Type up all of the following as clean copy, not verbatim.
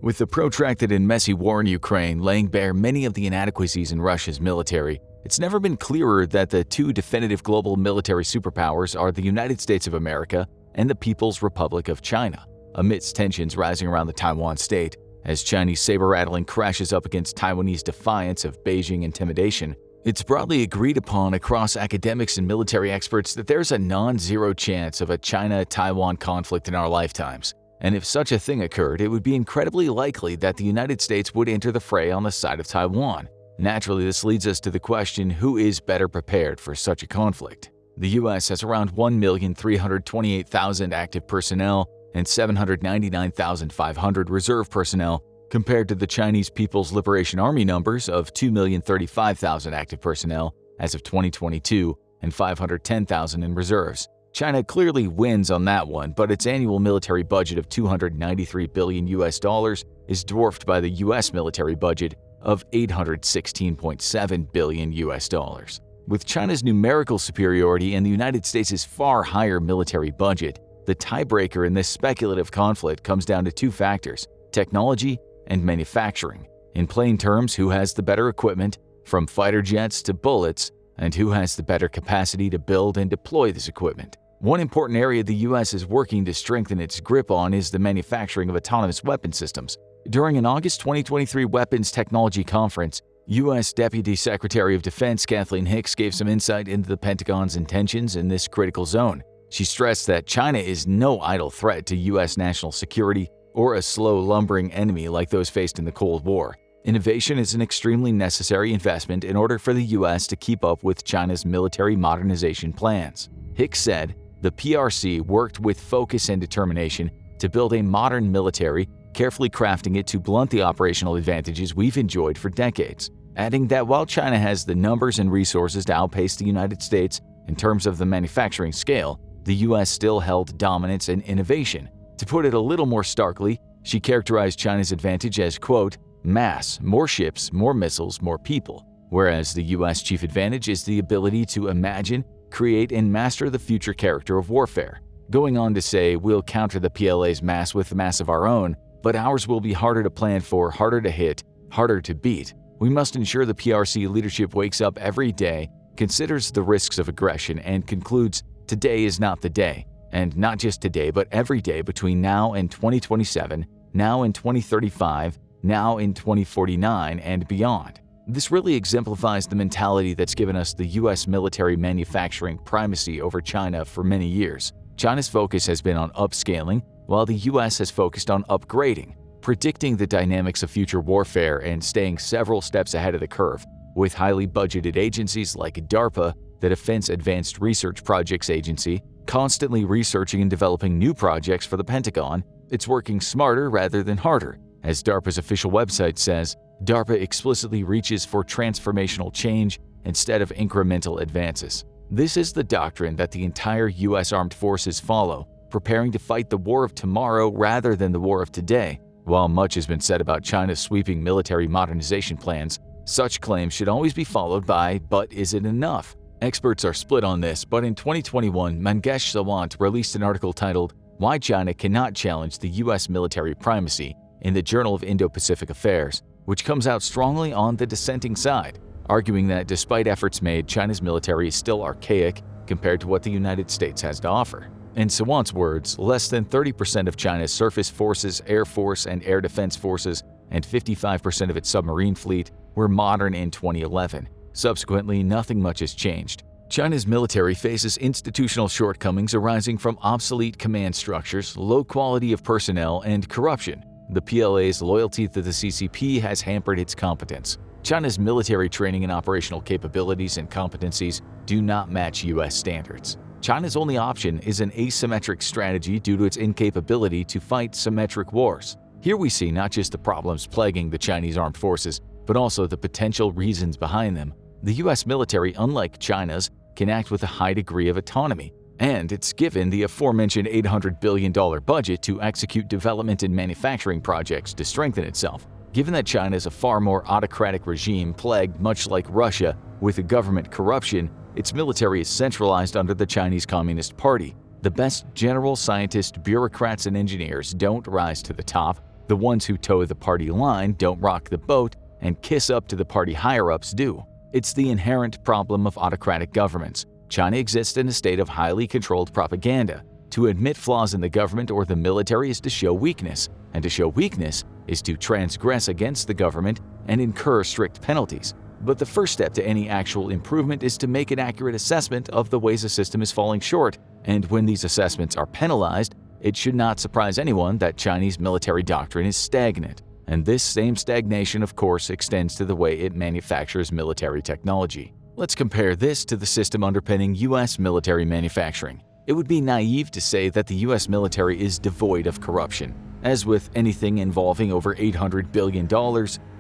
With the protracted and messy war in Ukraine laying bare many of the inadequacies in Russia's military, it's never been clearer that the two definitive global military superpowers are the United States of America and the People's Republic of China. Amidst tensions rising around the Taiwan state, as Chinese saber-rattling crashes up against Taiwanese defiance of Beijing intimidation, it's broadly agreed upon across academics and military experts that there's a non-zero chance of a China-Taiwan conflict in our lifetimes. And if such a thing occurred, it would be incredibly likely that the United States would enter the fray on the side of Taiwan. Naturally, this leads us to the question, who is better prepared for such a conflict? The U.S. has around 1,328,000 active personnel and 799,500 reserve personnel, compared to the Chinese People's Liberation Army numbers of 2,035,000 active personnel as of 2022 and 510,000 in reserves. China clearly wins on that one, but its annual military budget of $293 billion is dwarfed by the U.S. military budget of $816.7 billion. With China's numerical superiority and the United States' far higher military budget, the tiebreaker in this speculative conflict comes down to two factors: technology and manufacturing. In plain terms, who has the better equipment, from fighter jets to bullets, and who has the better capacity to build and deploy this equipment. One important area the U.S. is working to strengthen its grip on is the manufacturing of autonomous weapon systems. During an August 2023 Weapons Technology Conference, U.S. Deputy Secretary of Defense Kathleen Hicks gave some insight into the Pentagon's intentions in this critical zone. She stressed that China is no idle threat to U.S. national security or a slow, lumbering enemy like those faced in the Cold War. Innovation is an extremely necessary investment in order for the U.S. to keep up with China's military modernization plans. Hicks said, "The PRC worked with focus and determination to build a modern military, carefully crafting it to blunt the operational advantages we've enjoyed for decades," adding that while China has the numbers and resources to outpace the United States in terms of the manufacturing scale, the U.S. still held dominance and innovation. To put it a little more starkly, she characterized China's advantage as, quote, "mass, more ships, more missiles, more people," whereas the U.S. chief advantage is the ability to imagine, create, and master the future character of warfare. Going on to say, "We'll counter the PLA's mass with mass of our own, but ours will be harder to plan for, harder to hit, harder to beat. We must ensure the PRC leadership wakes up every day, considers the risks of aggression, and concludes today is not the day. And not just today, but every day between now and 2027, now in 2035, now in 2049, and beyond." This really exemplifies the mentality that's given us the U.S. military manufacturing primacy over China for many years. China's focus has been on upscaling, while the U.S. has focused on upgrading, predicting the dynamics of future warfare and staying several steps ahead of the curve. With highly budgeted agencies like DARPA, the Defense Advanced Research Projects Agency, constantly researching and developing new projects for the Pentagon, it's working smarter rather than harder. As DARPA's official website says, DARPA explicitly reaches for transformational change instead of incremental advances. This is the doctrine that the entire U.S. Armed Forces follow, preparing to fight the war of tomorrow rather than the war of today. While much has been said about China's sweeping military modernization plans, such claims should always be followed by, "But is it enough?" Experts are split on this, but in 2021, Mangesh Sawant released an article titled, "Why China Cannot Challenge the U.S. Military Primacy" in the Journal of Indo-Pacific Affairs, which comes out strongly on the dissenting side, arguing that despite efforts made, China's military is still archaic compared to what the United States has to offer. In Sawant's words, less than 30% of China's surface forces, air force, and air defense forces, and 55% of its submarine fleet were modern in 2011. Subsequently, nothing much has changed. China's military faces institutional shortcomings arising from obsolete command structures, low quality of personnel, and corruption. The PLA's loyalty to the CCP has hampered its competence. China's military training and operational capabilities and competencies do not match U.S. standards. China's only option is an asymmetric strategy due to its incapability to fight symmetric wars. Here we see not just the problems plaguing the Chinese armed forces, but also the potential reasons behind them. The U.S. military, unlike China's, can act with a high degree of autonomy, and it's given the aforementioned $800 billion budget to execute development and manufacturing projects to strengthen itself. Given that China is a far more autocratic regime plagued, much like Russia, with government corruption, its military is centralized under the Chinese Communist Party. The best generals, scientists, bureaucrats, and engineers don't rise to the top, The ones who toe the party line don't rock the boat, and kiss up to the party higher-ups do. It's the inherent problem of autocratic governments. China exists in a state of highly controlled propaganda. To admit flaws in the government or the military is to show weakness, and to show weakness is to transgress against the government and incur strict penalties. But the first step to any actual improvement is to make an accurate assessment of the ways a system is falling short, and when these assessments are penalized, it should not surprise anyone that Chinese military doctrine is stagnant. And this same stagnation, of course, extends to the way it manufactures military technology. Let's compare this to the system underpinning U.S. military manufacturing. It would be naive to say that the U.S. military is devoid of corruption. As with anything involving over $800 billion,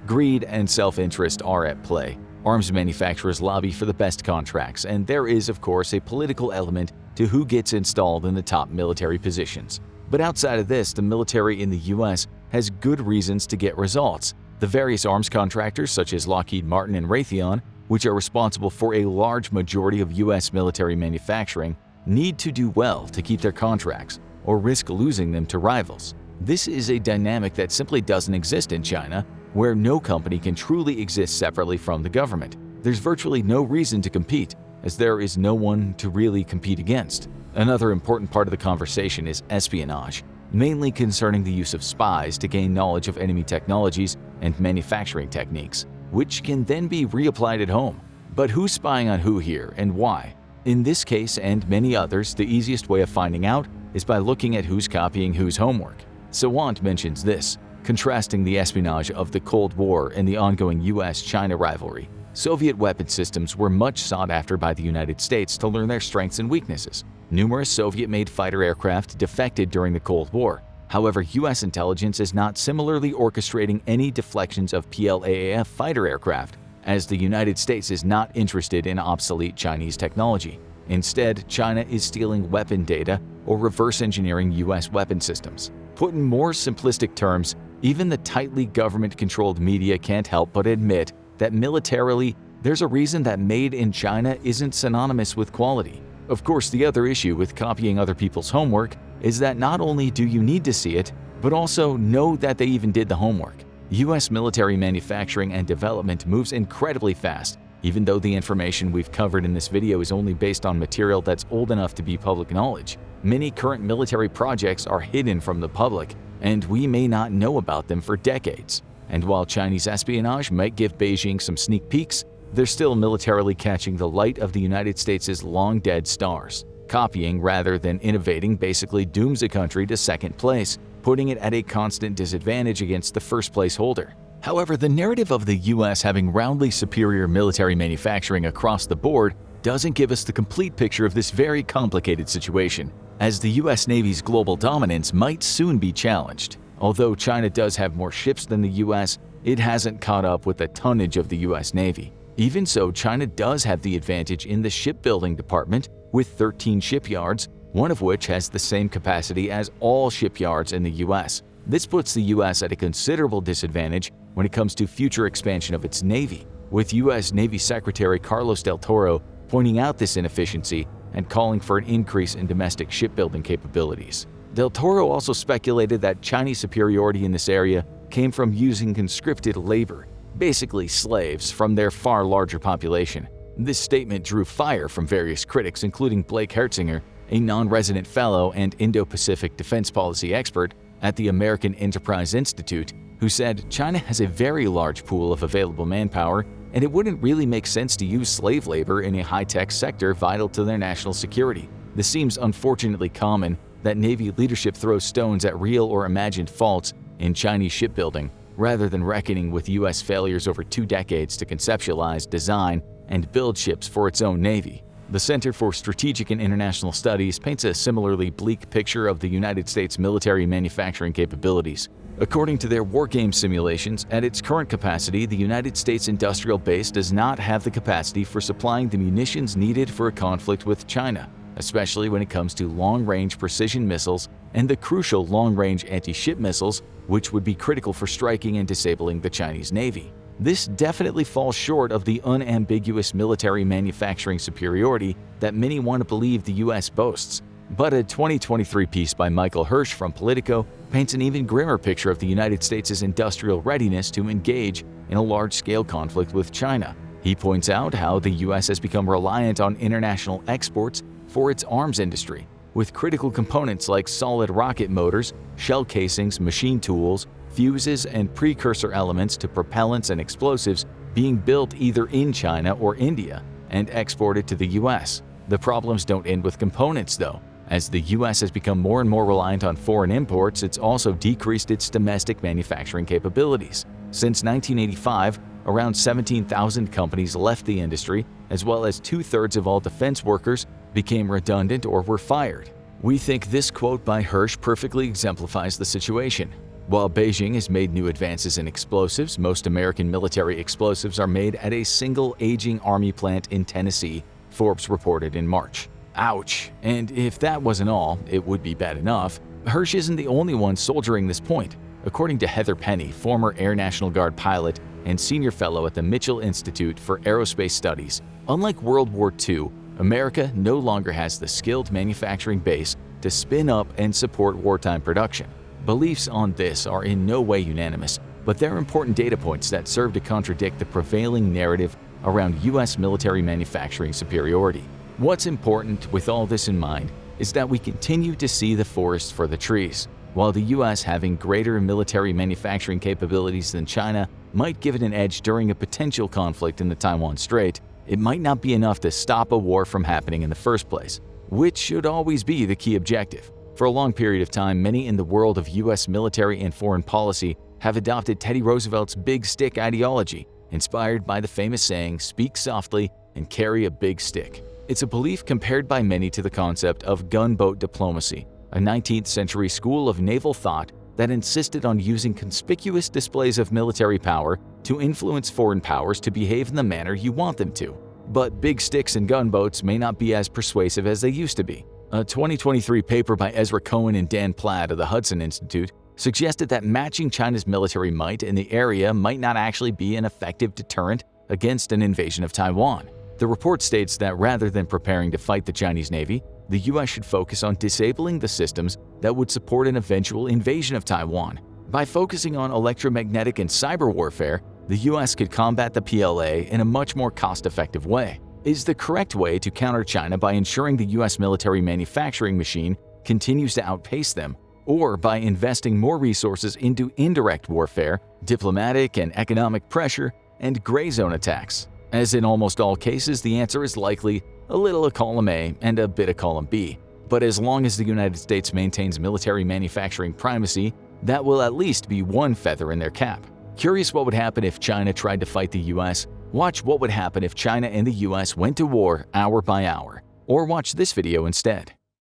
greed and self-interest are at play. Arms manufacturers lobby for the best contracts, and there is, of course, a political element to who gets installed in the top military positions. But outside of this, the military in the U.S. has good reasons to get results. The various arms contractors, such as Lockheed Martin and Raytheon, which are responsible for a large majority of U.S. military manufacturing, need to do well to keep their contracts, or risk losing them to rivals. This is a dynamic that simply doesn't exist in China, where no company can truly exist separately from the government. There's virtually no reason to compete, as there is no one to really compete against. Another important part of the conversation is espionage, mainly concerning the use of spies to gain knowledge of enemy technologies and manufacturing techniques, which can then be reapplied at home. But who's spying on who here and why? In this case and many others, the easiest way of finding out is by looking at who's copying whose homework. Sawant mentions this, contrasting the espionage of the Cold War and the ongoing US-China rivalry. Soviet weapon systems were much sought after by the United States to learn their strengths and weaknesses. Numerous Soviet-made fighter aircraft defected during the Cold War. However, US intelligence is not similarly orchestrating any deflections of PLAAF fighter aircraft, as the United States is not interested in obsolete Chinese technology. Instead, China is stealing weapon data or reverse engineering US weapon systems. Put in more simplistic terms, even the tightly government-controlled media can't help but admit that militarily, there's a reason that made in China isn't synonymous with quality. Of course, the other issue with copying other people's homework is that not only do you need to see it, but also know that they even did the homework. US military manufacturing and development moves incredibly fast, even though the information we've covered in this video is only based on material that's old enough to be public knowledge. Many current military projects are hidden from the public, and we may not know about them for decades. And while Chinese espionage might give Beijing some sneak peeks, they're still militarily catching the light of the United States' long-dead stars. Copying rather than innovating basically dooms a country to second place, putting it at a constant disadvantage against the first-place holder. However, the narrative of the US having roundly superior military manufacturing across the board doesn't give us the complete picture of this very complicated situation, as the US Navy's global dominance might soon be challenged. Although China does have more ships than the US, it hasn't caught up with the tonnage of the US Navy. Even so, China does have the advantage in the shipbuilding department, with 13 shipyards, one of which has the same capacity as all shipyards in the US. This puts the US at a considerable disadvantage when it comes to future expansion of its Navy, with US Navy Secretary Carlos del Toro pointing out this inefficiency and calling for an increase in domestic shipbuilding capabilities. Del Toro also speculated that Chinese superiority in this area came from using conscripted labor, basically slaves, from their far larger population. This statement drew fire from various critics, including Blake Hertzinger, a non-resident fellow and Indo-Pacific defense policy expert at the American Enterprise Institute, who said China has a very large pool of available manpower and it wouldn't really make sense to use slave labor in a high-tech sector vital to their national security. This seems unfortunately common that Navy leadership throws stones at real or imagined faults in Chinese shipbuilding, rather than reckoning with US failures over 2 decades to conceptualize, design, and build ships for its own Navy. The Center for Strategic and International Studies paints a similarly bleak picture of the United States military manufacturing capabilities. According to their wargame simulations, at its current capacity, the United States industrial base does not have the capacity for supplying the munitions needed for a conflict with China, especially when it comes to long-range precision missiles and the crucial long-range anti-ship missiles, which would be critical for striking and disabling the Chinese Navy. This definitely falls short of the unambiguous military manufacturing superiority that many want to believe the US boasts. But a 2023 piece by Michael Hirsch from Politico paints an even grimmer picture of the United States' industrial readiness to engage in a large-scale conflict with China. He points out how the U.S. has become reliant on international exports for its arms industry, with critical components like solid rocket motors, shell casings, machine tools, fuses, and precursor elements to propellants and explosives being built either in China or India and exported to the U.S. The problems don't end with components, though. As the U.S. has become more and more reliant on foreign imports, it's also decreased its domestic manufacturing capabilities. Since 1985, around 17,000 companies left the industry, as well as 2/3 of all defense workers became redundant or were fired. We think this quote by Hirsch perfectly exemplifies the situation. While Beijing has made new advances in explosives, most American military explosives are made at a single aging army plant in Tennessee, Forbes reported in March. Ouch! And if that wasn't all, it would be bad enough. Hirsch isn't the only one soldiering this point. According to Heather Penny, former Air National Guard pilot and senior fellow at the Mitchell Institute for Aerospace Studies, unlike World War II, America no longer has the skilled manufacturing base to spin up and support wartime production. Beliefs on this are in no way unanimous, but they're important data points that serve to contradict the prevailing narrative around U.S. military manufacturing superiority. What's important with all this in mind is that we continue to see the forest for the trees. While the U.S. having greater military manufacturing capabilities than China might give it an edge during a potential conflict in the Taiwan Strait, it might not be enough to stop a war from happening in the first place, which should always be the key objective. For a long period of time, many in the world of U.S. military and foreign policy have adopted Teddy Roosevelt's big stick ideology, inspired by the famous saying, "Speak softly and carry a big stick." It's a belief compared by many to the concept of gunboat diplomacy, a 19th century school of naval thought that insisted on using conspicuous displays of military power to influence foreign powers to behave in the manner you want them to. But big sticks and gunboats may not be as persuasive as they used to be. A 2023 paper by Ezra Cohen and Dan Platt of the Hudson Institute suggested that matching China's military might in the area might not actually be an effective deterrent against an invasion of Taiwan. The report states that rather than preparing to fight the Chinese Navy, the U.S. should focus on disabling the systems that would support an eventual invasion of Taiwan. By focusing on electromagnetic and cyber warfare, the U.S. could combat the PLA in a much more cost-effective way. Is the correct way to counter China by ensuring the U.S. military manufacturing machine continues to outpace them, or by investing more resources into indirect warfare, diplomatic and economic pressure, and gray zone attacks? As in almost all cases, the answer is likely a little of column A and a bit of column B. But as long as the United States maintains military manufacturing primacy, that will at least be one feather in their cap. Curious what would happen if China tried to fight the U.S.? Watch what would happen if China and the U.S. went to war hour by hour. Or watch this video instead.